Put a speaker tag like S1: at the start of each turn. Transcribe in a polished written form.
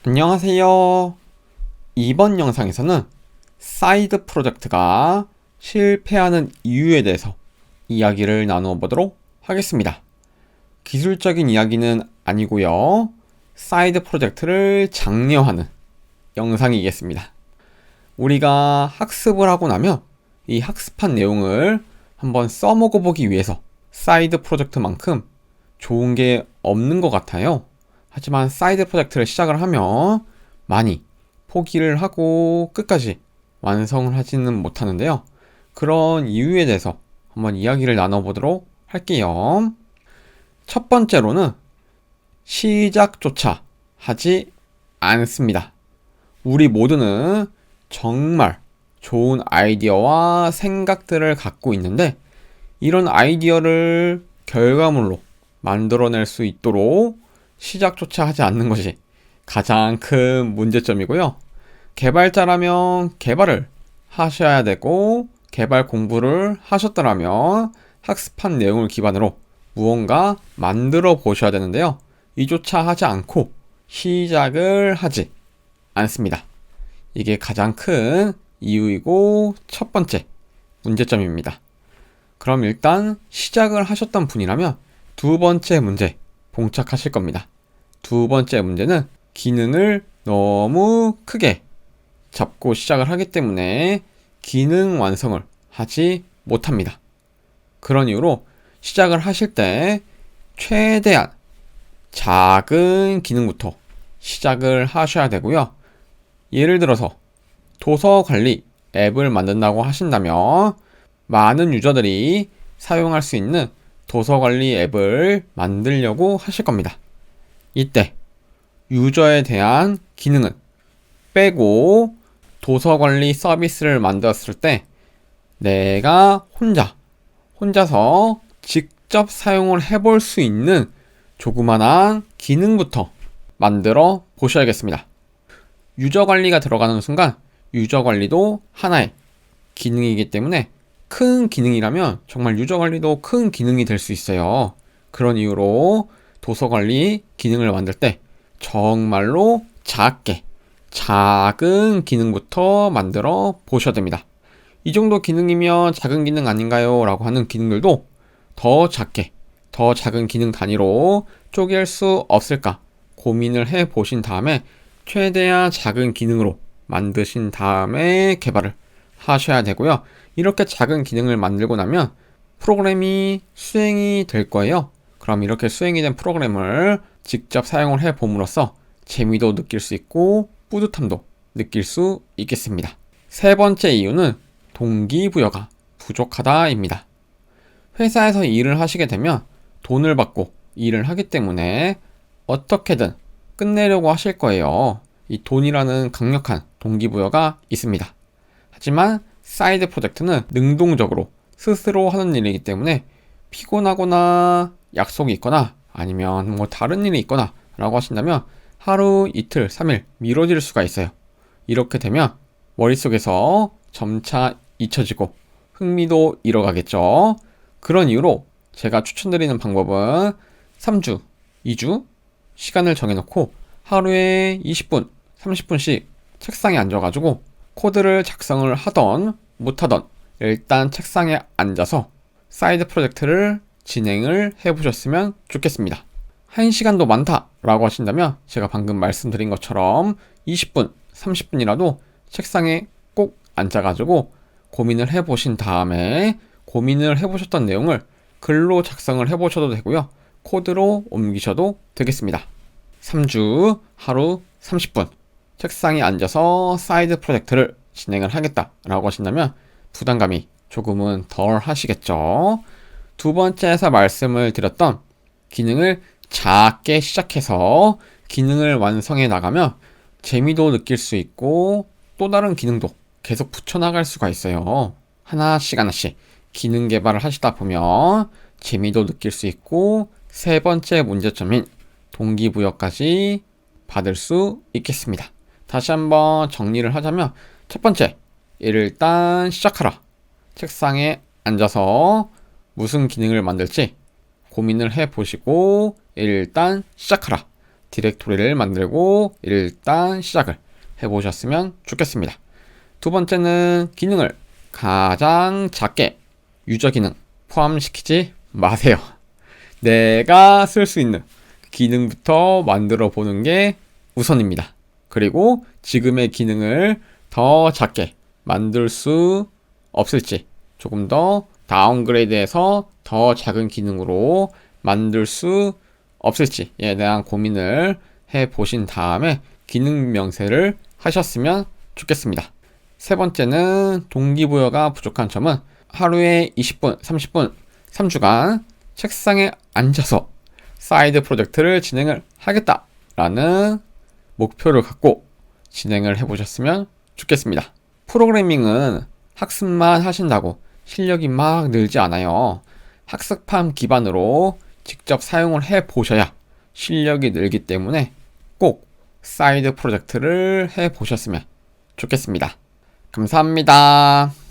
S1: 안녕하세요. 이번 영상에서는 사이드 프로젝트가 실패하는 이유에 대해서 이야기를 나누어 보도록 하겠습니다. 기술적인 이야기는 아니고요. 사이드 프로젝트를 장려하는 영상이겠습니다. 우리가 학습을 하고 나면 이 학습한 내용을 한번 써먹어 보기 위해서 사이드 프로젝트만큼 좋은 게 없는 것 같아요. 하지만 사이드 프로젝트를 시작을 하면 많이 포기를 하고 끝까지 완성을 하지는 못하는데요. 그런 이유에 대해서 한번 이야기를 나눠보도록 할게요. 첫 번째로는 시작조차 하지 않습니다. 우리 모두는 정말 좋은 아이디어와 생각들을 갖고 있는데 이런 아이디어를 결과물로 만들어낼 수 있도록 시작조차 하지 않는 것이 가장 큰 문제점이고요. 개발자라면 개발을 하셔야 되고 개발 공부를 하셨더라면 학습한 내용을 기반으로 무언가 만들어 보셔야 되는데요. 이조차 하지 않고 시작을 하지 않습니다. 이게 가장 큰 이유이고 첫 번째 문제점입니다. 그럼 일단 시작을 하셨던 분이라면 두 번째 문제 봉착하실 겁니다. 두 번째 문제는 기능을 너무 크게 잡고 시작을 하기 때문에 기능 완성을 하지 못합니다. 그런 이유로 시작을 하실 때 최대한 작은 기능부터 시작을 하셔야 되고요. 예를 들어서 도서 관리 앱을 만든다고 하신다면 많은 유저들이 사용할 수 있는 도서 관리 앱을 만들려고 하실 겁니다. 이때 유저에 대한 기능은 빼고 도서 관리 서비스를 만들었을 때 내가 혼자서 직접 사용을 해볼 수 있는 조그만한 기능부터 만들어 보셔야겠습니다. 유저 관리가 들어가는 순간 유저 관리도 하나의 기능이기 때문에 큰 기능이라면 정말 유저 관리도 큰 기능이 될 수 있어요. 그런 이유로 도서 관리 기능을 만들 때 정말로 작은 기능부터 만들어 보셔야 됩니다. 이 정도 기능이면 작은 기능 아닌가요? 라고 하는 기능들도 더 작은 기능 단위로 쪼갤 수 없을까 고민을 해 보신 다음에 최대한 작은 기능으로 만드신 다음에 개발을 하셔야 되고요. 이렇게 작은 기능을 만들고 나면 프로그램이 수행이 될 거예요. 그럼 이렇게 수행이 된 프로그램을 직접 사용을 해 봄으로써 재미도 느낄 수 있고 뿌듯함도 느낄 수 있겠습니다. 세 번째 이유는 동기부여가 부족하다입니다. 회사에서 일을 하시게 되면 돈을 받고 일을 하기 때문에 어떻게든 끝내려고 하실 거예요. 이 돈이라는 강력한 동기부여가 있습니다. 하지만 사이드 프로젝트는 능동적으로 스스로 하는 일이기 때문에 피곤하거나 약속이 있거나 아니면 다른 일이 있거나 라고 하신다면 하루, 이틀, 3일 미뤄질 수가 있어요. 이렇게 되면 머릿속에서 점차 잊혀지고 흥미도 잃어가겠죠. 그런 이유로 제가 추천드리는 방법은 3주, 2주 시간을 정해놓고 하루에 20분, 30분씩 책상에 앉아가지고 코드를 작성을 하던 못하던 일단 책상에 앉아서 사이드 프로젝트를 진행을 해보셨으면 좋겠습니다. 1시간도 많다 라고 하신다면 제가 방금 말씀드린 것처럼 20분, 30분이라도 책상에 꼭 앉아가지고 고민을 해보신 다음에 고민을 해보셨던 내용을 글로 작성을 해보셔도 되고요. 코드로 옮기셔도 되겠습니다. 3주 하루 30분 책상에 앉아서 사이드 프로젝트를 진행을 하겠다라고 하신다면 부담감이 조금은 덜 하시겠죠. 두 번째에서 말씀을 드렸던 기능을 작게 시작해서 기능을 완성해 나가면 재미도 느낄 수 있고 또 다른 기능도 계속 붙여나갈 수가 있어요. 하나씩 기능 개발을 하시다 보면 재미도 느낄 수 있고 세 번째 문제점인 동기부여까지 받을 수 있겠습니다. 다시 한번 정리를 하자면 첫 번째, 일단 시작하라. 책상에 앉아서 무슨 기능을 만들지 고민을 해보시고 일단 시작하라. 디렉토리를 만들고 일단 시작을 해보셨으면 좋겠습니다. 두 번째는 기능을 가장 작게 유저 기능 포함시키지 마세요. 내가 쓸 수 있는 기능부터 만들어 보는 게 우선입니다. 그리고 지금의 기능을 더 작게 만들 수 없을지 조금 더 다운그레이드해서 더 작은 기능으로 만들 수 없을지에 대한 고민을 해 보신 다음에 기능 명세를 하셨으면 좋겠습니다. 세 번째는 동기부여가 부족한 점은 하루에 20분, 30분, 3주간 책상에 앉아서 사이드 프로젝트를 진행을 하겠다라는 목표를 갖고 진행을 해보셨으면 좋겠습니다. 프로그래밍은 학습만 하신다고 실력이 막 늘지 않아요. 학습함 기반으로 직접 사용을 해보셔야 실력이 늘기 때문에 꼭 사이드 프로젝트를 해보셨으면 좋겠습니다. 감사합니다.